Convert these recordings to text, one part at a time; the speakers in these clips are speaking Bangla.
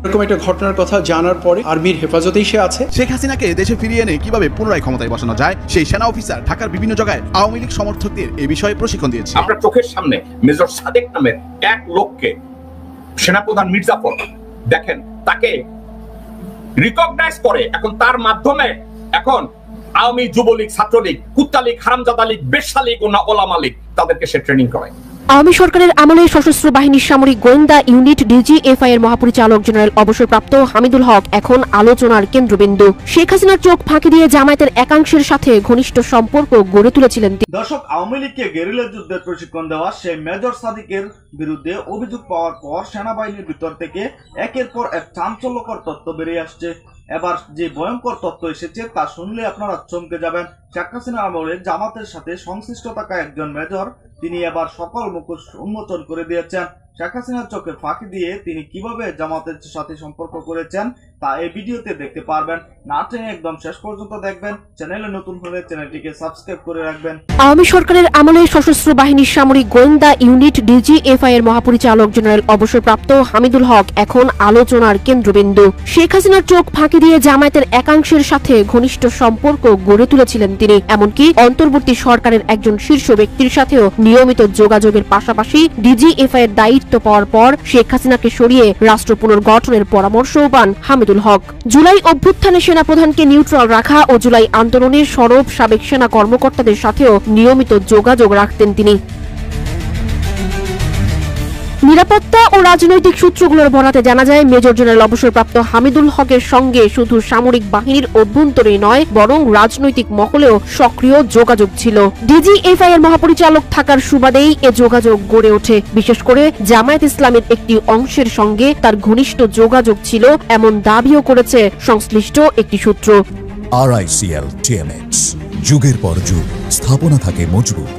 এরকম একটা ঘটনার কথা জানার পরে আর্মির হেফাজতেই সে আছে। শেখ হাসিনাকে দেশে ফিরিয়ে এনে কিভাবে পুনরায় ক্ষমতায় বসানো যায় সেই সেনা অফিসার ঢাকার বিভিন্ন জায়গায় আওয়ামী লীগ সমর্থকদের এই বিষয়ে প্রশিক্ষণ দিয়েছে। আমরা চোখের সামনে মেজর সাদেক নামের এক লোককে সেনাপ্রধান মির্জাফর দেখেন তাকে রিকগনাইজ করে, এখন তার মাধ্যমে এখন আওয়ামী যুবলীগ, ছাত্রলীগ, কুত্তালীগ, হারামজাদা লীগ, বেশ্যা লীগ ও ওলামা লীগ তাদেরকে সে ট্রেনিং করায়। আওয়ামী সরকারের আমলে সশস্ত্র বাহিনীর সামরিক গোয়েন্দা ইউনিট ডিজিএফআই এর মহাপরিচালক জেনারেল অবসরপ্রাপ্ত হামিদুল হক এখন আলোচনার কেন্দ্রবিন্দু। শেখ হাসিনার চোখ ফাঁকি দিয়ে জামায়াতের একাংশের সাথে ঘনিষ্ঠ সম্পর্ক গড়ে তুলেছিলেন। দর্শক, আওয়ামী লীগকে গেরিলা যুদ্ধের প্রশিক্ষণ দেওয়া সেই মেজর সাদিকের বিরুদ্ধে অভিযোগ পাওয়ার পর সেনাবাহিনীর ভিতর থেকে একের পর এক চাঞ্চল্যকর তথ্য বেরিয়ে আসছে। এবার যে ভয়ঙ্কর তথ্য এসেছে তা শুনলে আপনারা চমকে যাবেন। শেখ হাসিনার আমলে জামাতের সাথে সংশ্লিষ্ট থাকা একজন মেজর তিনি এবার সকল মুখোশ উন্মোচন করে দিয়েছেন। শেখ হাসিনার চোখে ফাঁকি দিয়ে তিনি কিভাবে জামাতের সাথে সম্পর্ক করেছেন তা এই ভিডিওতে দেখতে পারবেন। না টেনে একদম শেষ পর্যন্ত দেখবেন। চ্যানেলে নতুন হলে চ্যানেলটিকে সাবস্ক্রাইব করে রাখবেন। আওয়ামী সরকারের আমলে সশস্ত্র বাহিনীর সামরিক গোয়েন্দা ইউনিট ডিজিএফআই এর মহাপরিচালক জেনারেল অবসরপ্রাপ্ত হামিদুল হক এখন আলোচনার কেন্দ্রবিন্দু। শেখ হাসিনার চোখ ফাঁকি দিয়ে জামায়াতের একাংশের সাথে ঘনিষ্ঠ সম্পর্ক গড়ে তুলেছিলেন তিনি। এমনকি অন্তর্বর্তী সরকারের একজন শীর্ষ ব্যক্তির সাথেও নিয়মিত যোগাযোগের পাশাপাশি ডিজিএফআই এর দায়িত্ব পাওয়ার পর শেখ হাসিনাকে সরিয়ে রাষ্ট্র পুনর্গঠনের পরামর্শও পান হামিদুল হক। জুলাই অভ্যুত্থানে সেনাপ্রধানকে নিউট্রাল রাখা ও জুলাই আন্দোলনে সরব সাবেক সেনা কর্মকর্তাদের সাথেও নিয়মিত যোগাযোগ রাখতেন তিনি। নিরাপত্তা ও রাজনৈতিক সূত্রগুলোর বরাতে জানা যায় মেজর জেনারেল অবসরপ্রাপ্ত হামিদুল হকের সঙ্গে শুধু সামরিক বাহিনীর অভ্যন্তরে নয় বরং রাজনৈতিক মহলেও সক্রিয় যোগাযোগ ছিল। ডিজিএফআই এর মহাপরিচালক থাকার সুবাদেই এ যোগাযোগ গড়ে ওঠে। বিশেষ করে জামায়াত ইসলামের একটি অংশের সঙ্গে তার ঘনিষ্ঠ যোগাযোগ ছিল এমন দাবিও করেছে সংশ্লিষ্ট একটি সূত্র। RICL TMX, যুগের পর যুগ স্থাপনা থাকে মজবুত।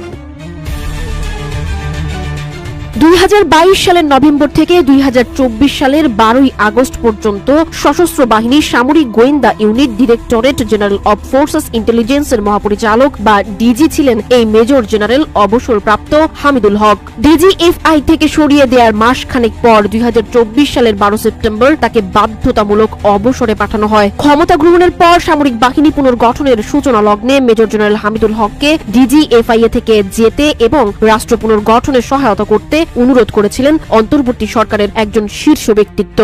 2022 সালের নভেম্বর থেকে 2024 সালের 12 আগস্ট পর্যন্ত সশস্ত্র বাহিনীর সামরিক গোয়েন্দা unit directorate general of forces ইন্টেলিজেন্সের মহাপরিচালক বা ডিজি ছিলেন এই মেজর জেনারেল অবসরপ্রাপ্ত হামিদুল হক। ডিজিএফআই থেকে সরিয়ে দেওয়ার মাস খানেক পর 2024 সালের 12 সেপ্টেম্বর তাকে বাধ্যতামূলক অবসরে পাঠানো হয়। ক্ষমতা গ্রহণের পর সামরিক বাহিনী পুনর্গঠনের সূচনা লগ্নে মেজর জেনারেল হামিদুল হককে ডিজিএফআই থেকে যেতে এবং রাষ্ট্র পুনর্গঠনে সহায়তা করতে অনুরোধ করেছিলেন অন্তর্বর্তী সরকারের একজন শীর্ষ ব্যক্তিত্ব।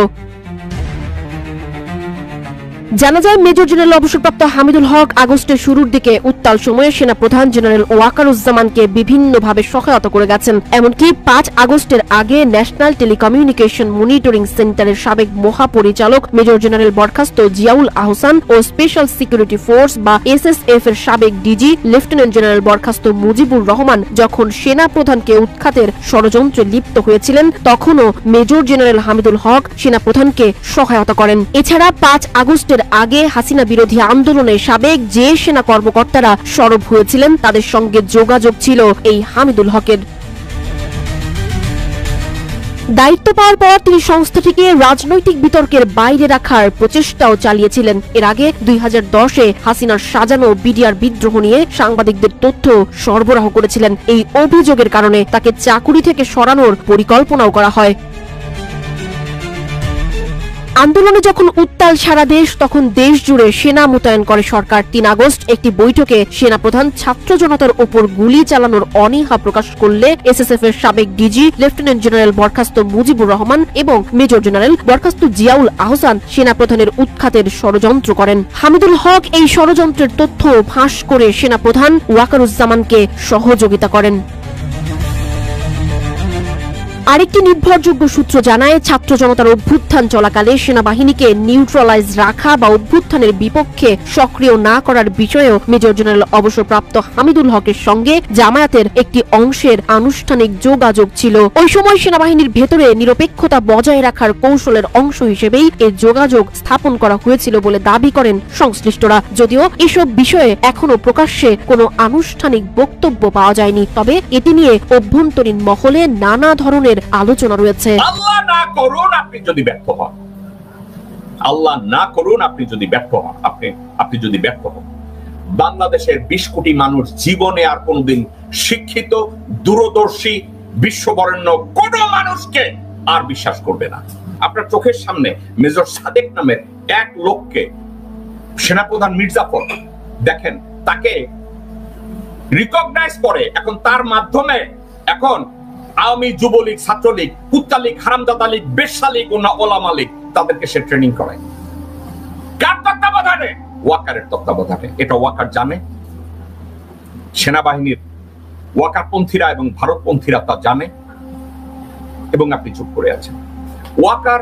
জানা যায় মেজর জেনারেল অবসরপ্রাপ্ত হামিদুল হক আগস্টের শুরুর দিকে উত্তাল সময়ে সেনা প্রধান জেনারেল ওয়াকারুজ্জামানকে বিভিন্নভাবে সহায়তা করে গেছেন। এমনকি 5 আগস্টের আগে ন্যাশনাল টেলিকমিউনিকেশন মনিটরিং সেন্টারের সাবেক মহাপরিচালক মেজর জেনারেল বরখাস্ত জিয়াউল আহসান ও স্পেশাল সিকিউরিটি ফোর্স বা SSF এর সাবেক ডিজি লেফটেন্যান্ট জেনারেল বরখাস্ত মুজিবুর রহমান যখন সেনা প্রধানকে উৎখাতের ষড়যন্ত্রে লিপ্ত হয়েছিলেন তখনও মেজর জেনারেল হামিদুল হক সেনা প্রধানকে সহায়তা করেন। এছাড়া 5 আগস্টের আগে হাসিনা বিরোধী আন্দোলনে সাবেক যে সেনা কর্মকর্তারা সরব হয়েছিলেন তাদের সঙ্গে যোগাযোগ ছিল এই হামিদুল হকের। দায়িত্ব পাওয়ার পর তিনি সংস্থাটিকে রাজনৈতিক বিতর্কের বাইরে রাখার প্রচেষ্টাও চালিয়েছিলেন। এর আগে 2010-এ হাসিনার সাজানো বিডিআর বিদ্রোহ নিয়ে সাংবাদিকদের তথ্য সরবরাহ করেছিলেন। এই অভিযোগের কারণে তাকে চাকুরি থেকে সরানোর পরিকল্পনাও করা হয়। আন্দোলনে যখন উত্তাল সারা দেশ তখন দেশ জুড়ে সেনা মোতায়েন করে সরকার। 3 আগস্ট একটি বৈঠকে সেনাপ্রধান ছাত্র জনতার ওপর গুলি চালানোর অনীহা প্রকাশ করলে SSF এর সাবেক ডিজি লেফটেন্যান্ট জেনারেল বরখাস্ত মুজিবুর রহমান এবং মেজর জেনারেল বরখাস্ত জিয়াউল আহসান সেনাপ্রধানের উৎখাতের ষড়যন্ত্র করেন। হামিদুল হক এই ষড়যন্ত্রের তথ্য ফাঁস করে সেনাপ্রধান ওয়াকারুজ্জামানকে সহযোগিতা করেন। আরেকটি নির্ভরযোগ্য সূত্র জানায় ছাত্র জনতার অভ্যুত্থান চলাকালে সেনাবাহিনীকে নিউট্রালাইজ রাখা বা অভ্যুত্থানের বিপক্ষে সক্রিয় না করার বিষয়েও মেজর জেনারেল অবসরপ্রাপ্ত হামিদুল হকের সঙ্গে জামায়াতের একটি অংশের আনুষ্ঠানিক যোগাযোগ ছিল। ওই সময় সেনাবাহিনীর ভেতরে নিরপেক্ষতা বজায় রাখার কৌশলের অংশ হিসেবেই এই যোগাযোগ স্থাপন করা হয়েছিল বলে দাবি করেন সংশ্লিষ্টরা। যদিও এসব বিষয়ে এখনো প্রকাশ্যে কোনো আনুষ্ঠানিক বক্তব্য পাওয়া যায়নি, তবে এটি নিয়ে অভ্যন্তরীণ মহলে নানা ধরনের আলোচনা রয়েছে। আল্লাহ না করুন আপনি যদি ব্যর্থ হন, আল্লাহ না করুন আপনি যদি ব্যর্থ হন, আপনি যদি ব্যর্থ হন, বাংলাদেশের 20 কোটি মানুষ জীবনে আর কোনদিন শিক্ষিত, দূরদর্শী, বিশ্ববরেণ্য কোন মানুষকে আর বিশ্বাস করবে না। আপনার চোখের সামনে মেজর সাদেক নামের এক লোককে সেনাপ্রধান মির্জাফর দেখেন তাকে রিকগনাইজ করে, এখন তার মাধ্যমে এখন আওয়ামী যুবলীগ, ছাত্রলীগ, কুত্তালীগ, হারামজাদা লীগ, বেশ্যা লীগ, ওলামা লীগ তাদেরকে সে ট্রেনিং করায়। কার তত্ত্বাবধানে? ওয়াকারের তত্ত্বাবধানে। এটা ওয়াকার জানে, সেনাবাহিনীর ওয়াকারপন্থীরা এবং ভারতপন্থীরা তা জানে, এবং আপনি চুপ করে আছেন। ওয়াকার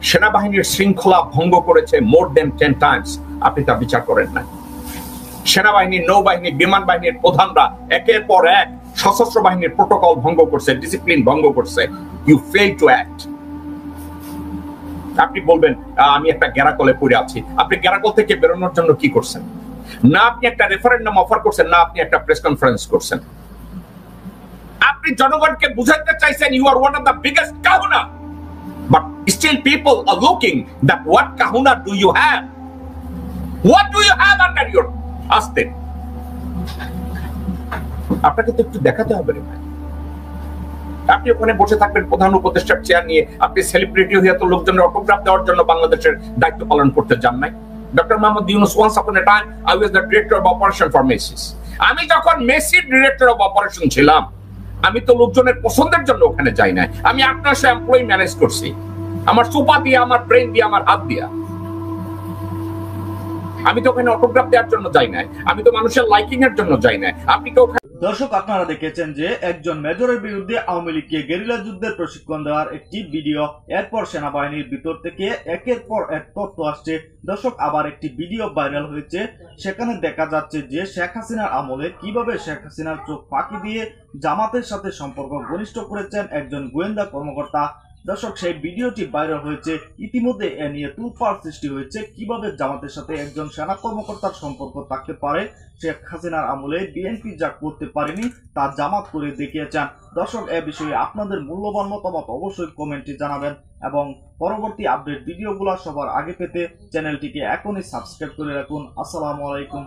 সেনাবাহিনীর শৃঙ্খলা ভঙ্গ করেছে মোর দেন 10 টাইমস, আপনি তা বিচার করেন না। সেনাবাহিনী, নৌবাহিনী, বিমান বাহিনীর প্রধানরা একের পর এক সশস্ত্র বাহিনীর প্রোটোকল ভঙ্গ করছে, ডিসিপ্লিন ভঙ্গ করছে। You fail to act. আপনি বলবেন আমি একটা গ্যারাকলে পড়ে আছি। আপনি গ্যারাকল থেকে বেরোনোর জন্য কি করছেন? না আপনি একটা রেফারেন্ডাম অফার করছেন, না আপনি একটা প্রেস কনফারেন্স করছেন। আপনি জনগণকে বুঝাতে চাইছেন you are one of the biggest kahuna, but still people are looking that what kahuna do you have, what do you have under your আস্তে। আপনাকে তো একটু দেখাতে হবে রে ভাই। আপনি ওখানে বসে থাকবেন প্রধান উপদেষ্টার চেয়ার নিয়ে, আপনি সেলিব্রিটি হয়ে তো লোকজনের অটোগ্রাফ দেওয়ার জন্য বাংলাদেশের দায়িত্ব পালন করতে যান নাই। Doctor Mohammad Yunus, once upon a time I was the director of operation for Macy's। আমি যখন মেসির ডিরেক্টর অফ অপারেশন ছিলাম, আমি তো লোকজনের পছন্দের জন্য ওখানে যাই নাই। আমি 800 এমপ্লয়ি ম্যানেজ করছি, আমার সোপা দিয়ে, আমার ব্রেন দিয়ে, আমার হাত দিয়া। আমি তো ওখানে অটোগ্রাফ দেওয়ার জন্য যাই নাই, আমি তো মানুষের লাইকিং এর জন্য যাই নাই। আপনি তো দর্শক, আপনারা দেখেছেন যে একজন মেজরের বিরুদ্ধে আওয়ামী লীগকে গেরিলা যুদ্ধের প্রশিক্ষণ দেওয়ার একটি ভিডিও, এরপর সেনাবাহিনীর ভিতর থেকে একের পর এক তথ্য আসছে। দর্শক, আবার একটি ভিডিও ভাইরাল হয়েছে, সেখানে দেখা যাচ্ছে যে শেখ হাসিনার আমলে কিভাবে শেখ হাসিনার চোখ ফাঁকি দিয়ে জামাতের সাথে সম্পর্ক ঘনিষ্ঠ করেছেন একজন গোয়েন্দা কর্মকর্তা। দর্শক, সেই ভিডিওটি ভাইরাল হয়েছে। ইতিমধ্যে এ নিয়ে তুলপাড় সৃষ্টি হয়েছে, কিভাবে জামাতের সাথে একজন সেনা কর্মকর্তার সম্পর্ক থাকতে পারে। শেখ হাসিনার আমলে বিএনপি যা করতে পারেনি তা জামাত করে দেখিয়েছেন। দর্শক, এ বিষয়ে আপনাদের মূল্যবান মতামত অবশ্যই কমেন্টে জানাবেন, এবং পরবর্তী আপডেট ভিডিওগুলো সবার আগে পেতে চ্যানেলটিকে এখনই সাবস্ক্রাইব করে রাখুন। আসসালামু আলাইকুম।